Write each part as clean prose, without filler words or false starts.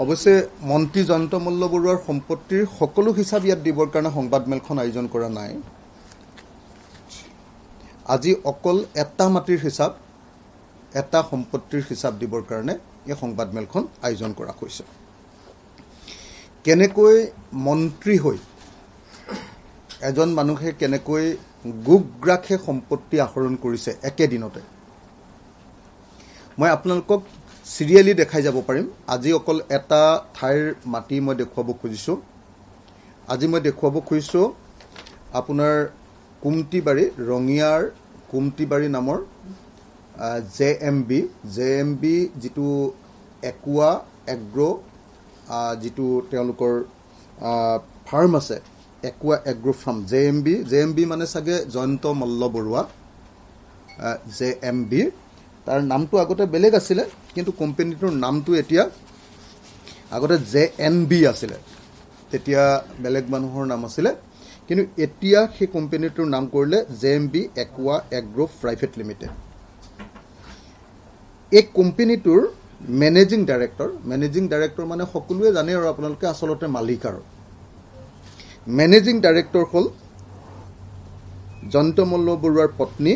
অৱশ্যে মন্ত্ৰী জয়ন্ত মল্ল বৰুৱাৰ সম্পত্তিৰ সকলো হিচাপ ইয়াত দিবৰ কাৰণে সংবাদমেলখন আয়োজন কৰা নাই। আজি অকল এটা মাটিৰ হিচাপ, এটা সম্পত্তিৰ হিচাপ দিবৰ কাৰণে এই সংবাদমেলখন আয়োজন কৰা হৈছে। কেনেকৈ মন্ত্ৰী হৈ এজন মানুহে কেনেকৈ গুগ্ৰাখে সম্পত্তি আহৰণ কৰিছে একেদিনতে, মই আপোনালোকক চিৰিয়েলি দেখাই যাব পাৰিম। আজি অকল এটা ঠাইৰ মাটি মই দেখুৱাব খুজিছোঁ। আজি মই দেখুৱাব খুজিছোঁ আপোনাৰ কুমটিবাৰী, ৰঙিয়াৰ কুমটিবাৰী নামৰ JMB যিটো একুৱা এগ্ৰ' যিটো তেওঁলোকৰ ফাৰ্ম আছে, একুৱা এগ্ৰ' ফাৰ্ম JMB মানে চাগে জয়ন্ত মল্ল বৰুৱা। JMB তাৰ নামটো আগতে বেলেগ আছিলে, কিন্তু কোম্পানীটোৰ নামটো এতিয়া, আগতে JNB আছিলে, তেতিয়া বেলেগ মানুহৰ নাম আছিলে, কিন্তু এতিয়া সেই কোম্পানীটোৰ নাম কৰিলে JMB একুৱা এগ্ৰ' প্ৰাইভেট লিমিটেড। এই কোম্পানীটোৰ মেনেজিং ডাইৰেক্টৰ মানে সকলোৱে জানে আৰু আপোনালোকে আচলতে মালিক। আৰু মেনেজিং ডাইৰেক্টৰ হ'ল জয়ন্ত মল্ল বৰুৱাৰ পত্নী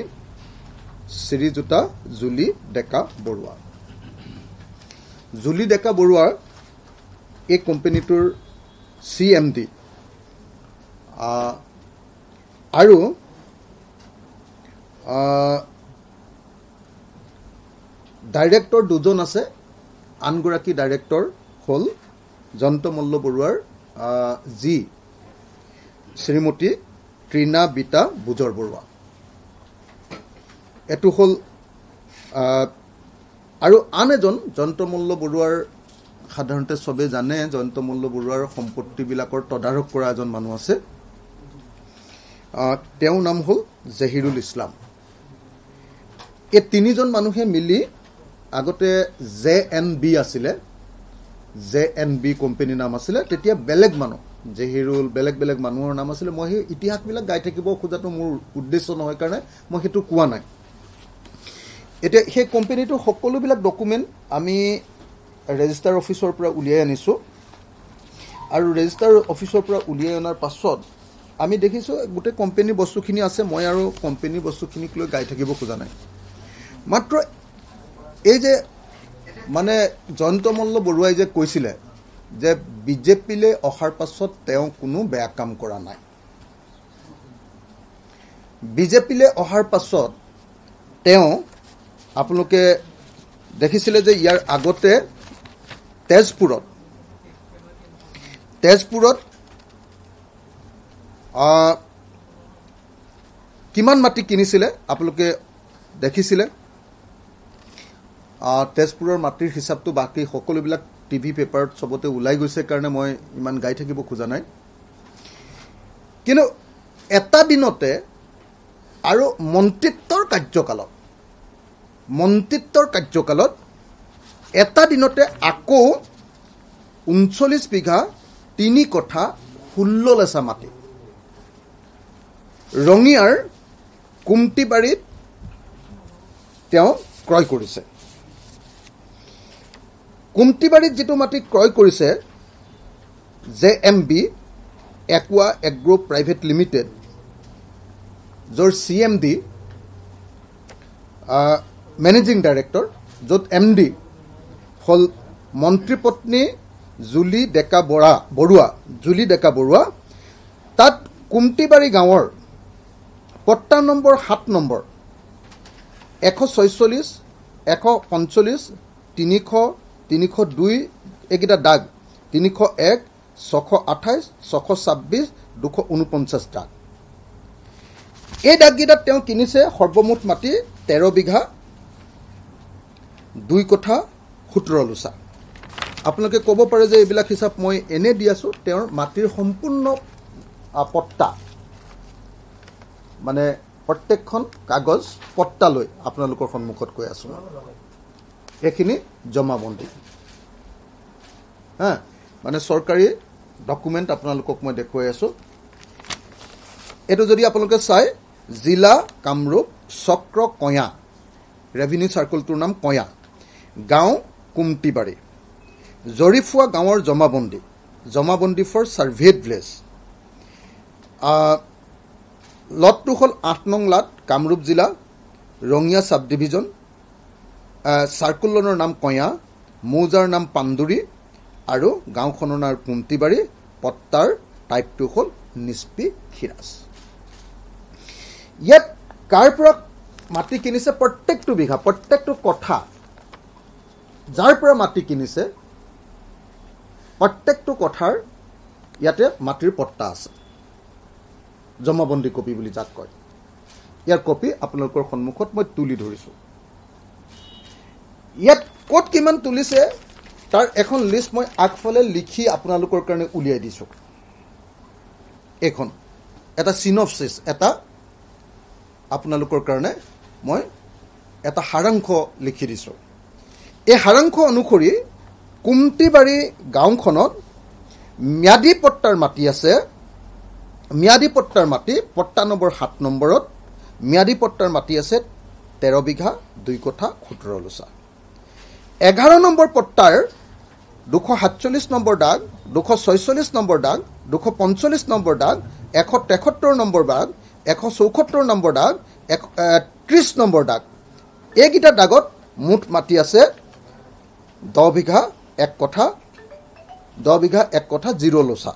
শ্ৰীযুতা জুলি ডেকা বৰুৱা। জুলি ডেকা বৰুৱা এই কোম্পানীটোৰ CMD। আৰু ডাইৰেক্টৰ দুজন আছে। আনগৰাকী ডাইৰেক্টৰ হ'ল জয়ন্ত মল্ল বৰুৱাৰ যি শ্ৰীমতী তৃণা বিতা বুজৰ বৰুৱা। এইটো হ'ল আৰু আন এজন জয়ন্ত মল্ল বৰুৱাৰ, সাধাৰণতে চবেই জানে জয়ন্ত মল্ল বৰুৱাৰ সম্পত্তিবিলাকৰ তদাৰক কৰা এজন মানুহ আছে। তেওঁৰ নাম হ'ল জহিৰুল ইছলাম। এই তিনিজন মানুহে মিলি আগতে JNB আছিলে, JNB কোম্পানীৰ নাম আছিলে, তেতিয়া বেলেগ মানুহ জহিৰুল বেলেগ মানুহৰ নাম আছিলে। মই সেই ইতিহাসবিলাক গাই থাকিব খোজাটো মোৰ উদ্দেশ্য নহয় কাৰণে মই সেইটো কোৱা নাই। এতিয়া সেই কোম্পানীটোৰ সকলোবিলাক ডকুমেণ্ট আমি ৰেজিষ্টাৰ অফিচৰ পৰা উলিয়াই আনিছোঁ। আৰু ৰেজিষ্টাৰ অফিচৰ পৰা উলিয়াই অনাৰ পাছত আমি দেখিছোঁ গোটেই কোম্পানীৰ বস্তুখিনি আছে। মই আৰু কোম্পানীৰ বস্তুখিনিক লৈ গাই থাকিব খোজা নাই। মাত্ৰ এই যে মানে জয়ন্ত মল্ল বৰুৱাই যে কৈছিলে যে বিজেপিলৈ অহাৰ পাছত তেওঁ কোনো বেয়া কাম কৰা নাই। বিজেপিলৈ অহাৰ পাছত তেওঁ, আপোনালোকে দেখিছিলে যে ইয়াৰ আগতে তেজপুৰত কিমান মাটি কিনিছিলে আপোনালোকে দেখিছিলে। তেজপুৰৰ মাটিৰ হিচাপটো বাকী সকলোবিলাক TV পেপাৰত চবতে ওলাই গৈছে কাৰণে মই ইমান গাই থাকিব খোজা নাই। কিন্তু এটা দিনতে আৰু মন্ত্ৰিত্বৰ কাৰ্যকালত এটা দিনতে আকৌ 39 বিঘা 3 কঠা 16 লেচা মাটি ৰঙিয়াৰ কুমটিবাৰীত তেওঁ ক্ৰয় কৰিছে। কুমটিবাৰীত যিটো মাটি ক্ৰয় কৰিছে JMB একুৱা এগ্ৰ' প্ৰাইভেট লিমিটেড, য'ৰ CMD মেনেজিং ডাইৰেক্টৰ, য'ত MD হ'ল মন্ত্ৰীপত্নী জুলি ডেকা বৰুৱা। তাত কুমটিবাৰী গাঁৱৰ পট্টা নম্বৰ 7 নম্বৰ 146, 145, 300, 302 এইকেইটা দাগ, 301, 628, 626, 249 দাগ। এই দাগকেইটাত তেওঁ কিনিছে সৰ্বমুঠ মাটি 13 বিঘা 2 কঠা 17 লোচা। আপোনালোকে ক'ব পাৰে যে এইবিলাক হিচাপ মই এনে দি আছোঁ। তেওঁৰ মাটিৰ সম্পূৰ্ণ পট্টা, মানে প্ৰত্যেকখন কাগজ পট্টা লৈ আপোনালোকৰ সন্মুখত কৈ আছোঁ। এইখিনি জমাবন্দী, মানে চৰকাৰী ডকুমেণ্ট আপোনালোকক মই দেখুৱাই আছোঁ। এইটো যদি আপোনালোকে চাই, জিলা কামৰূপ, চক্ৰ কঞা, ৰেভিনিউ চাৰ্কলটোৰ নাম কঞা, গাঁও কুমটিবাৰী, জৰিফুৱা গাঁৱৰ জমাবন্দী ফৰ ছাৰ্ভেড ভিলেজ। লটটো হ'ল 8 নং লাট, কামৰূপ জিলা, ৰঙিয়া চাব ডিভিজন। চাৰ্কুলনৰ নাম কয়া, মৌজাৰ নাম পাণ্ডুৰী আৰু গাঁওখনৰ নাম কুমটিবাৰী। পট্টাৰ টাইপটো হ'ল নিষ্পি খিৰাজ। ইয়াত কাৰ পৰা মাটি কিনিছে, প্ৰত্যেকটো বিঘা, প্ৰত্যেকটো কঠা যাৰ পৰা মাটি কিনিছে প্ৰত্যেকটো কঠাৰ ইয়াতে মাটিৰ পট্টা আছে, জমাবন্দী কপি বুলি যাক কয়। ইয়াৰ কপি আপোনালোকৰ সন্মুখত মই তুলি ধৰিছোঁ। ইয়াত ক'ত কিমান তুলিছে তাৰ এখন লিষ্ট মই আগফালে লিখি আপোনালোকৰ কাৰণে উলিয়াই দিছোঁ। এইখন এটা চিনপচিছ, এটা আপোনালোকৰ কাৰণে মই এটা সাৰাংশ লিখি দিছোঁ। এই সাৰাংশ অনুসৰি কুমটিবাৰী গাঁওখনত ম্যাদী পট্টাৰ মাটি আছে। ম্যাদী পট্টাৰ মাটি পট্টা নম্বৰ 7 নম্বৰত ম্যাদী পট্টাৰ মাটি আছে 13 বিঘা 2 কঠা 17 লোচা। 11 নম্বৰ পট্টাৰ 247 নম্বৰ দাগ, 246 নম্বৰ দাগ, 245 নম্বৰ দাগ, 173 নম্বৰ দাগ, 174 নম্বৰ দাগ, 30 নম্বৰ দাগ, এইকেইটা দাগত মুঠ মাটি আছে 10 বিঘা 1 কঠা 0 লোচা।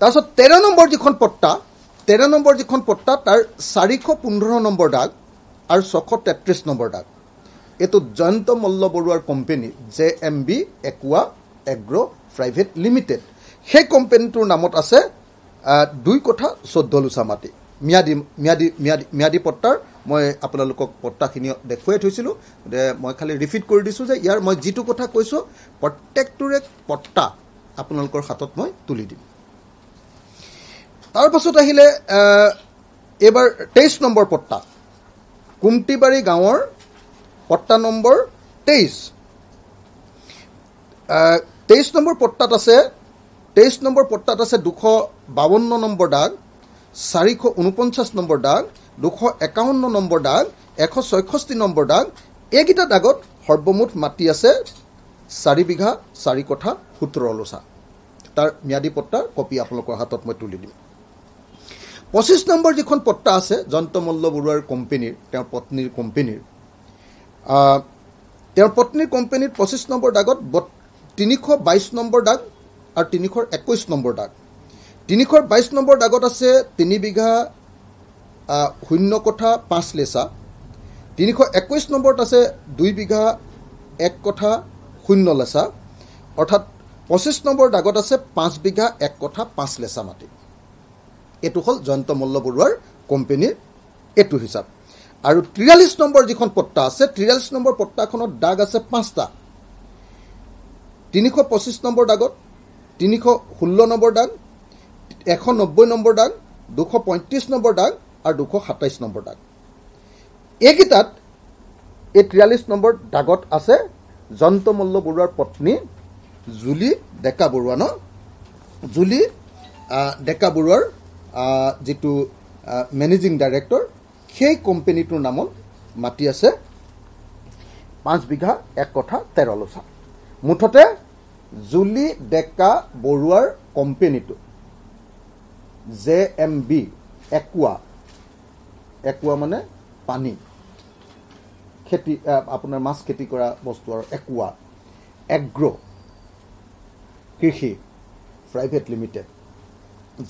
তাৰপিছত 13 নম্বৰ যিখন পট্টা তাৰ 415 নম্বৰ দাগ আৰু 633 নম্বৰ দাগ। এইটো জয়ন্ত মল্ল বৰুৱাৰ company JMB একুৱা agro private limited. সেই কোম্পানীটোৰ নামত আছে 2 কঠা 14 লোচা মাটি। ম্যাদী পট্টাৰ মই আপোনালোকক পট্টাখিনি দেখুৱাই থৈছিলোঁ, মই খালি ৰিপিট কৰি দিছোঁ যে ইয়াৰ মই যিটো কথা কৈছোঁ প্ৰত্যেকটোৰে পট্টা আপোনালোকৰ হাতত মই তুলি দিম। তাৰপাছত আহিলে এইবাৰ 23 নম্বৰ পট্টা, কুমটিবাৰী গাঁৱৰ পট্টা নম্বৰ 23। 23 নম্বৰ পট্টাত আছে 252 নম্বৰ দাগ, 449 নম্বৰ দাগ, 251 নম্বৰ দাগ, 166 নম্বৰ দাগ। এইকেইটা দাগত সৰ্বমুঠ মাটি আছে 4 বিঘা 4 কঠা 17 লোচা। তাৰ ম্যাদী পট্টাৰ কপি আপোনালোকৰ হাতত মই তুলি দিম। 25 নম্বৰ যিখন পট্টা আছে জয়ন্ত মল্ল বৰুৱাৰ কোম্পানীৰ, তেওঁৰ পত্নীৰ কোম্পানীৰ, 25 নম্বৰ দাগত 322 নম্বৰ দাগ আৰু 321 নম্বৰ দাগ। 322 নম্বৰ দাগত আছে 3 বিঘা 0 কঠা 5 লেচা। 321 নম্বৰত আছে 2 বিঘা 1 কঠা 0 লেচা, অৰ্থাৎ 25 নম্বৰ দাগত আছে 5 বিঘা 1 কঠা 5 লেচা মাটি। এইটো হ'ল জয়ন্ত মল্ল বৰুৱাৰ কোম্পানীৰ এইটো হিচাপ। আৰু 43 নম্বৰ যিখন পট্টা আছে 43 নম্বৰ পট্টাখনত দাগ আছে 5টা। 325 নম্বৰ দাগত 316 নম্বৰ দাগ, 190 নম্বৰ দাগ, 235 নম্বৰ দাগ আৰু 227 নম্বৰ দাগ। এইকেইটাত এই 43 নম্বৰ দাগত আছে জয়ন্ত মল্ল বৰুৱাৰ পত্নী জুলি ডেকা বৰুৱা। জুলি ডেকা বৰুৱাৰ যিটো মেনেজিং ডাইৰেক্টৰ, সেই কোম্পানীটোৰ নামত মাটি আছে 5 বিঘা 1 কঠা 13 লোচা। মুঠতে জুলি ডেকা বৰুৱাৰ কোম্পানীটো JMB একুৱা মানে পানী খেতি, আপোনাৰ মাছ খেতি কৰা বস্তু আৰু একুৱা এগ্ৰ কৃষি প্ৰাইভেট লিমিটেড।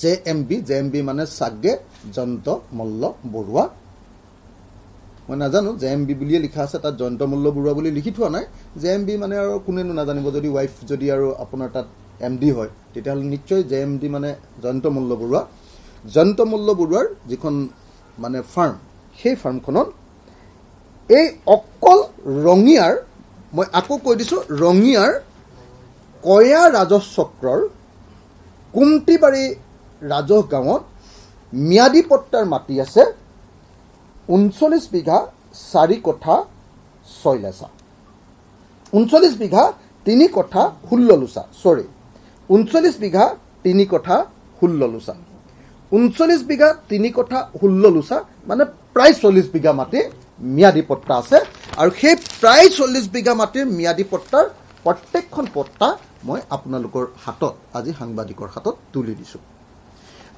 JMB মানে চাগে জয়ন্ত মল্ল বৰুৱা। মই নাজানো JMB বুলিয়ে লিখা আছে, তাত জয়ন্ত মল্ল বৰুৱা বুলি লিখি থোৱা নাই। JMB মানে আৰু কোনেনো নাজানিব, যদি ৱাইফ যদি আৰু আপোনাৰ তাত MD হয় তেতিয়াহ'লে নিশ্চয় JMD মানে জয়ন্ত মল্ল বৰুৱা। জয়ন্ত মল্ল বৰুৱাৰ যিখন মানে ফাৰ্ম, সেই ফাৰ্মখনত এই অকল ৰঙিয়াৰ, মই আকৌ কৈ দিছোঁ, ৰঙিয়াৰ কয়া ৰাজহ চক্ৰৰ কুমটিবাৰী ৰাজহ গাঁৱত ম্যাদী পট্টাৰ মাটি আছে 39 বিঘা 4 কঠা 6 লেচা। 39 বিঘা 3 কঠা 16 লোচা, 39 বিঘা 3 কঠা 16 লোচা। 39 বিঘা 3 কঠা 16 লোচা মানে প্ৰায় 40 বিঘা মাটি ম্যাদী পট্টা আছে। আৰু সেই প্ৰায় 40 বিঘা মাটিৰ ম্যাদী পট্টাৰ প্ৰত্যেকখন পট্টা মই আপোনালোকৰ হাতত আজি সাংবাদিকৰ হাতত তুলি দিছোঁ।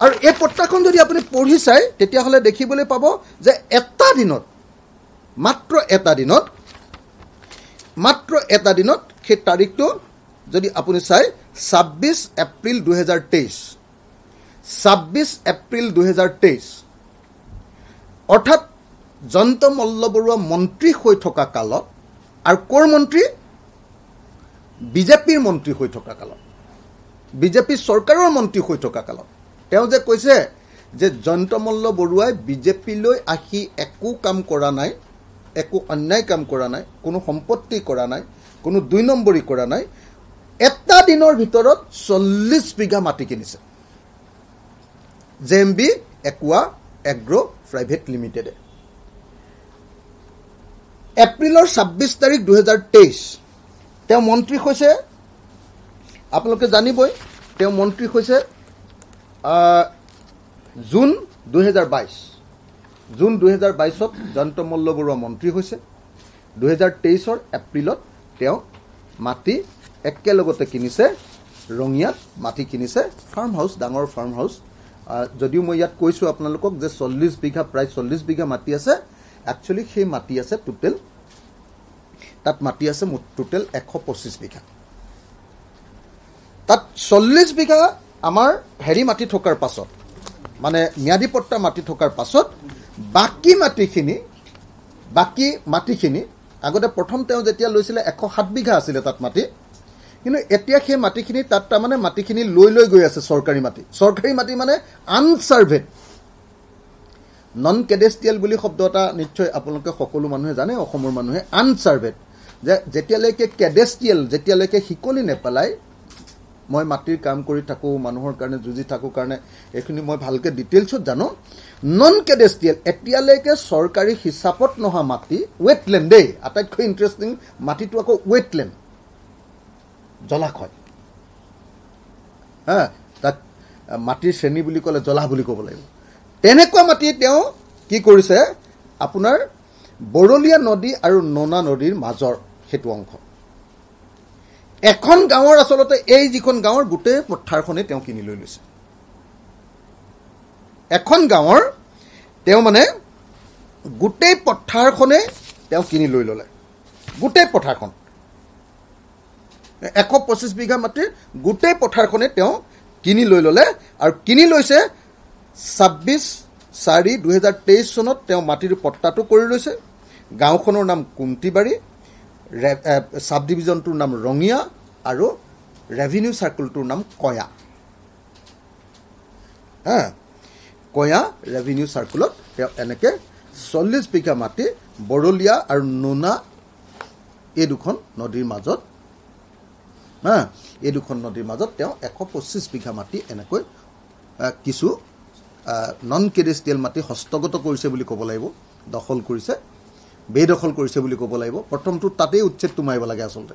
আৰু এই পট্টাখন যদি আপুনি পঢ়ি চায় তেতিয়াহ'লে দেখিবলৈ পাব যে এটা দিনত মাত্ৰ এটা দিনত সেই তাৰিখটো যদি আপুনি চায় 26 এপ্ৰিল 2023 অৰ্থাৎ জয়ন্ত মল্ল বৰুৱা মন্ত্ৰী হৈ থকা কালত আৰু ক'ৰ মন্ত্ৰী বিজেপিৰ মন্ত্ৰী হৈ থকা কালত বিজেপি চৰকাৰৰ মন্ত্ৰী হৈ থকা কালত তেওঁ যে কৈছে যে জয়ন্ত মল্ল বৰুৱাই বিজেপিলৈ আহি একো কাম কৰা নাই, একো অন্যায় কাম কৰা নাই, কোনো সম্পত্তি কৰা নাই, কোনো 2 নম্বৰী কৰা নাই, এটা দিনৰ ভিতৰত 40 বিঘা মাটি কিনিছে JMB একুৱা এগ্ৰ' প্ৰাইভেট লিমিটেডে। এপ্ৰিলৰ 26 তাৰিখ 2023 তেওঁ মন্ত্ৰী হৈছে, আপোনালোকে জানিবই তেওঁ মন্ত্ৰী হৈছে জুন 2022ত জয়ন্ত মল্ল বৰুৱা মন্ত্ৰী হৈছে। 2023 এপ্ৰিলত তেওঁ মাটি একেলগতে কিনিছে, ৰঙিয়াত মাটি কিনিছে, ফাৰ্ম হাউচ, ডাঙৰ ফাৰ্ম হাউচ। যদিও মই ইয়াত কৈছোঁ আপোনালোকক যে 40 বিঘা, প্ৰায় 40 বিঘা মাটি আছে, একচুৱেলি সেই মাটি আছে টোটেল, তাত মাটি আছে টোটেল 125 বিঘা। তাত 40 বিঘা আমাৰ হেৰি মাটি থকাৰ পাছত, মানে ম্যাদী পট্টা মাটি থকাৰ পাছত বাকী মাটিখিনি আগতে প্ৰথম তেওঁ যেতিয়া লৈছিলে 107 বিঘা আছিলে তাত মাটি, কিন্তু এতিয়া সেই মাটিখিনি তাত তাৰমানে মাটিখিনি লৈ গৈ আছে চৰকাৰী মাটি মানে আনচাৰ্ভেড, নন কেডেষ্ট্ৰিয়েল বুলি শব্দ এটা নিশ্চয় আপোনালোকে সকলো মানুহে জানে, অসমৰ মানুহে। আনচাৰ্ভেড যে যেতিয়ালৈকে শিকলি নেপেলায়, মই মাটিৰ কাম কৰি থাকোঁ, মানুহৰ কাৰণে যুঁজি থাকোঁ কাৰণে এইখিনি মই ভালকৈ ডিটেইলছত জানো। নন কেডেষ্ট্ৰিয়েল এতিয়ালৈকে চৰকাৰী হিচাপত নহা মাটি, ৱেটলেণ্ড দেই, আটাইতকৈ ইণ্টাৰেষ্টিং মাটিটো আকৌ ৱেটলেণ্ড, জলাশয়, তাক মাটিৰ শ্ৰেণী বুলি ক'লে জলাহ বুলি ক'ব লাগিব। তেনেকুৱা মাটি তেওঁ কি কৰিছে, আপোনাৰ বৰলীয়া নদী আৰু নোনা নদীৰ মাজৰ সেইটো অংশ, এখন গাঁৱৰ আচলতে এই যিখন গাঁৱৰ গোটেই পথাৰখনেই তেওঁ কিনি লৈ লৈছে। এখন গাঁৱৰ তেওঁ মানে গোটেই পথাৰখনেই তেওঁ কিনি লৈ ল'লে, গোটেই পথাৰখন 125 বিঘা মাটিৰ গোটেই পথাৰখনে তেওঁ কিনি লৈ ল'লে। আৰু কিনি লৈছে 26/4/2023 চনত তেওঁ মাটিৰ পট্টাটো কৰি লৈছে। গাঁওখনৰ নাম কুন্তিবাৰী, সাব ডিভিজনটোৰ নাম ৰঙিয়া আৰু ৰেভিনিউ চাৰ্কুলটোৰ নাম কয়া। কয়া ৰেভিনিউ চাৰ্কুলত তেওঁ এনেকৈ 40 বিঘা মাটি বৰলীয়া আৰু নোনা এই দুখন নদীৰ মাজত তেওঁ 125 বিঘা মাটি এনেকৈ কিছু নন কেডেষ্ট্ৰিয়েল মাটি হস্তগত কৰিছে বুলি ক'ব লাগিব, দখল কৰিছে, বেদখল কৰিছে বুলি ক'ব লাগিব। প্ৰথমটো তাতেই উচ্ছেদটো মাৰিব লাগে আচলতে,